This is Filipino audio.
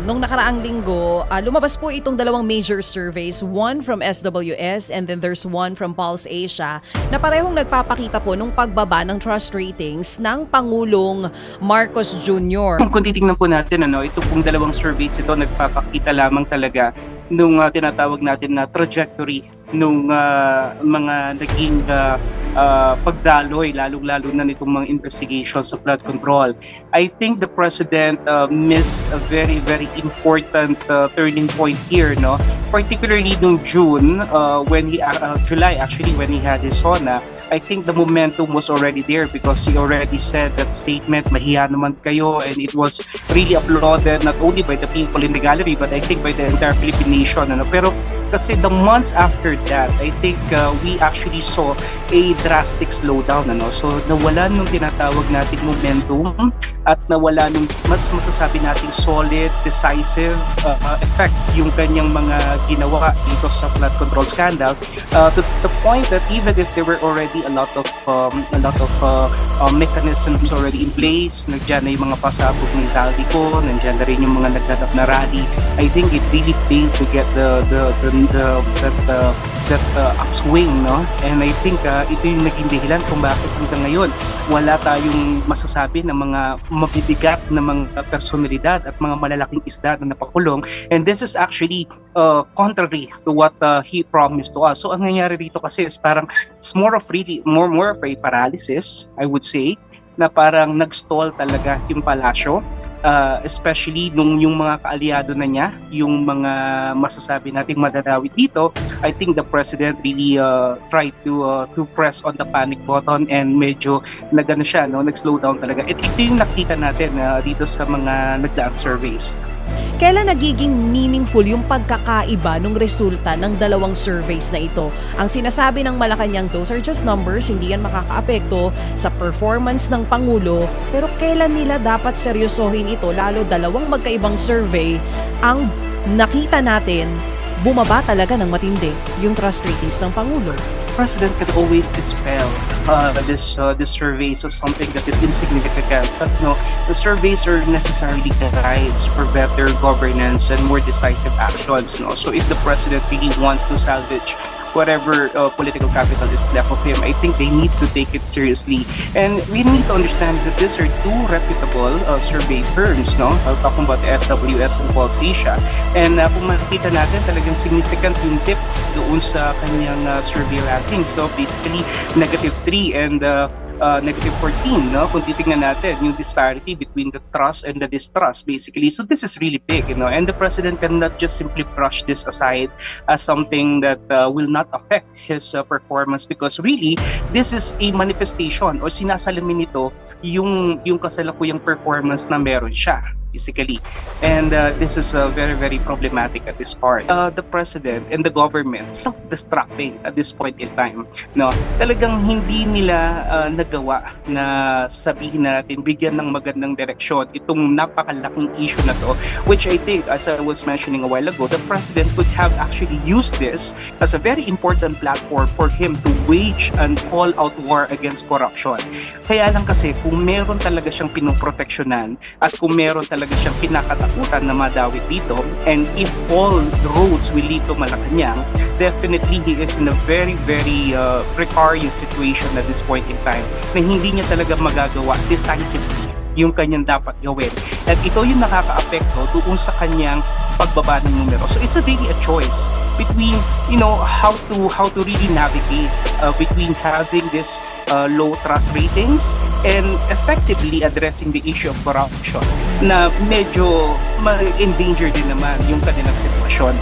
nung nakaraang linggo, lumabas po itong dalawang major surveys, one from SWS and then there's one from Pulse Asia, na parehong nagpapakita po nung pagbaba ng trust ratings ng Pangulong Marcos Jr. Kung titingnan po natin, ito pong dalawang surveys ito nagpapakita lamang talaga nung tinatawag natin na trajectory nung mga naging pagdaloy, lalong-lalo na nitong mga investigation sa flood control. I think the President missed a very, very important turning point here, no? Particularly nung June, July actually, when he had his SONA. I think the momentum was already there because he already said that statement, mahiya naman kayo, and it was really applauded not only by the people in the gallery but I think by the entire Philippine nation. Pero kasi the months after that, I think we actually saw a drastic slowdown. So nawala nung tinatawag nating momentum at nawala nung mas masasabi nating solid, decisive effect yung kanyang mga ginawa dito sa flood control scandal, to the point that even if there were already a lot of mechanisms already in place, nandiyan na yung mga pasabog ni Zaldico, nandiyan na rin yung mga nagdadap na rally. I think it really failed to get that upswing, no? And I think ito yung naging dahilan kung bakit hanggang ngayon wala tayong masasabi ng mga mabibigat na mga personalidad at mga malalaking isda na napakulong. And this is actually contrary to what he promised to us. So ang nangyayari dito kasi is parang it's more of a paralysis, I would say, na parang nag-stall talaga yung palasyo. Especially nung yung mga kaalyado na niya, yung mga masasabi nating madadawit dito, I think the President really tried to press on the panic button and medyo nag-slow down talaga. Ito yung nakita natin dito sa mga nagdaang surveys. Kailan nagiging meaningful yung pagkakaiba ng resulta ng dalawang surveys na ito? Ang sinasabi ng Malacanang, those are just numbers, hindi yan makakaapekto sa performance ng Pangulo, pero kailan nila dapat seryosohin ito, lalo dalawang magkaibang survey ang nakita natin bumaba talaga ng matindi yung trust ratings ng Pangulo. President can always dispel this surveys as something that is insignificant. But no, the surveys are necessarily guides for better governance and more decisive actions. No? So if the President really wants to salvage whatever political capital is left of him, I think they need to take it seriously. And we need to understand that these are two reputable survey firms, no? Talking about the SWS and Pulse Asia. And kung makikita natin, talagang significant yung dip doon sa kanyang survey ranking. So basically, -3 and -14, no? Kung titingnan natin yung disparity between the trust and the distrust, basically. So this is really big, and the President cannot just simply brush this aside as something that will not affect his performance, because really this is a manifestation o sinasalamin nito yung kasalukuyang performance na meron siya, basically. And this is very, very problematic at this part. The President and the government self-destructing at this point in time. No, talagang hindi nila nagawa na sabihin natin, bigyan ng magandang direksyon itong napakalaking issue na to, which I think, as I was mentioning a while ago, the President could have actually used this as a very important platform for him to wage an all-out war against corruption. Kaya lang kasi, kung meron talaga siyang pinoproteksyonan at kung meron talaga siyang pinakatakutan na madawit dito, and if all the roads will lead to Malacanang, definitely he is in a very, very precarious situation at this point in time, na hindi niya talaga magagawa decisively yung kanyang dapat gawin. At ito yung nakaka-apekto doon sa kanyang pagbaba ng numero. So it's really a choice between, how to really navigate between having this low trust ratings and effectively addressing the issue of corruption na medyo ma-endanger din naman yung kanilang sitwasyon.